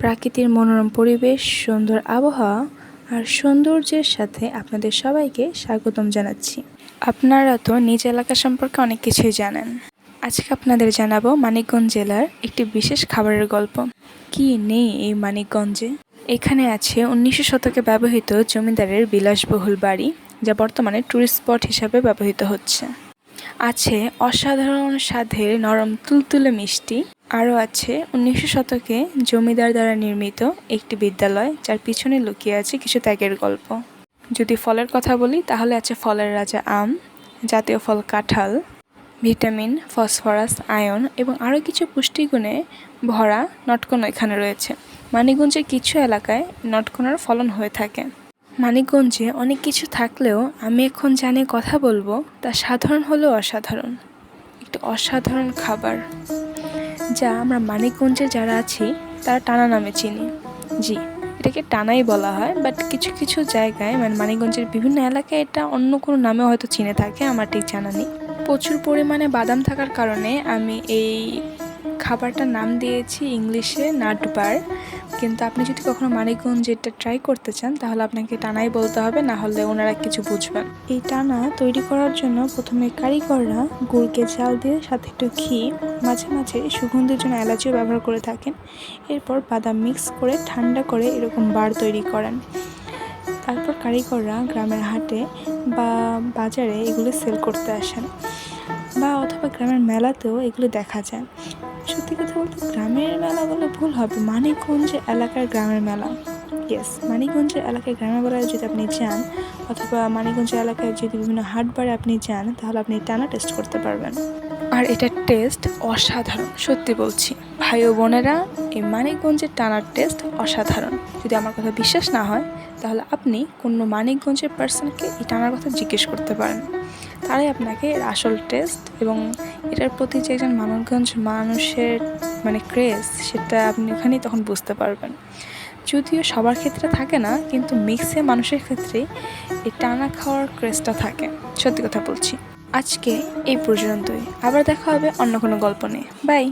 প্রাকৃতির মনোরম পরিবেশ, সুন্দর আবহাওয়া আর সৌন্দর্যের সাথে আপনাদের সবাইকে স্বাগতম জানাচ্ছি। আপনারা তো নিজ এলাকা সম্পর্কে অনেক কিছুই জানেন। আজকে আপনাদের জানাবো মানিকগঞ্জ জেলার একটি বিশেষ খাবারের গল্প। কি নেই এই মানিকগঞ্জে? এখানে আছে 1900 শতকে ব্যবহৃত জমিদারের বিলাসবহুল বাড়ি, যা বর্তমানে ট্যুরিস্ট স্পট হিসাবে ব্যবহৃত হচ্ছে। আছে অসাধারণ স্বাদের নরম তুলতুলে মিষ্টি। আরও আছে 1900 শতকে জমিদার দ্বারা নির্মিত একটি বিদ্যালয়, যার পিছনে লুকিয়ে আছে কিছু ত্যাগের গল্প। যদি ফলের কথা বলি তাহলে আছে ফলের রাজা আম, জাতীয় ফল কাঁঠাল, ভিটামিন, ফসফরাস, আয়রন এবং আরও কিছু পুষ্টিগুণে ভরা নটকোনা এখানে রয়েছে। মানিকগঞ্জের কিছু এলাকায় নটকোনার ফলন হয়ে থাকে। মানিকগঞ্জে অনেক কিছু থাকলেও আমি এখন জানি কথা বলবো তা সাধারণ হলেও অসাধারণ, একটি অসাধারণ খাবার যা আমরা মানিকগঞ্জে যারা আছি তারা টানা নামে চিনি। জি, এটাকে টানাই বলা হয়, বাট কিছু কিছু জায়গায় মানে মানিকগঞ্জের বিভিন্ন এলাকায় এটা অন্য কোনো নামে হয়তো চিনে থাকে, আমার ঠিক জানা নেই। প্রচুর পরিমাণে বাদাম থাকার কারণে আমি এই খাবারটার নাম দিয়েছি ইংলিশে নাট বার, কিন্তু আপনি যদি কখনো মানিকগঞ্জে এটা ট্রাই করতে চান তাহলে আপনাকে টানাই বলতে হবে, না হলে ওনারা কিছু বুঝবেন। এই টানা তৈরি করার জন্য প্রথমে কারিগররা গুড়কে চাল দিয়ে সাথে একটু ঘি, মাঝে মাঝে সুগন্ধির জন্য এলাচিও ব্যবহার করে থাকেন। এরপর বাদাম মিক্স করে ঠান্ডা করে এরকম বার তৈরি করেন। তারপর কারিগররা গ্রামের হাটে বা বাজারে এগুলো সেল করতে আসেন, বা অথবা গ্রামের মেলাতেও এগুলো দেখা যায়। সত্যি কথা বলতে গ্রামের মেলা বলে ভুল হবে, মানিকগঞ্জ এলাকার গ্রামের মেলা। ইয়েস, মানিকগঞ্জের এলাকায় গ্রামের মেলায় যদি আপনি যান, অথবা মানিকগঞ্জের এলাকায় যদি বিভিন্ন হাটবারে আপনি যান, তাহলে আপনি টানা টেস্ট করতে পারবেন। আর এটার টেস্ট অসাধারণ, সত্যি বলছি ভাই ও বোনেরা, এই মানিকগঞ্জের টানার টেস্ট অসাধারণ। যদি আমার কথা বিশ্বাস না হয় তাহলে আপনি কোনো মানিকগঞ্জের পার্সনকে এই টানার কথা জিজ্ঞেস করতে পারেন, তারাই আপনাকে এর আসল টেস্ট এবং এটার প্রতি যে একজন মানিকগঞ্জ মানুষের মানে ক্রেজ, সেটা আপনি ওখানেই তখন বুঝতে পারবেন। যদিও সবার ক্ষেত্রে থাকে না, কিন্তু মিক্সে মানুষের ক্ষেত্রেই এই টানা খাওয়ার ক্রেজটা থাকে। সত্যি কথা বলছি। আজকে এই পর্যন্তই, আবার দেখা হবে অন্য কোনো গল্প নিয়ে। বাই।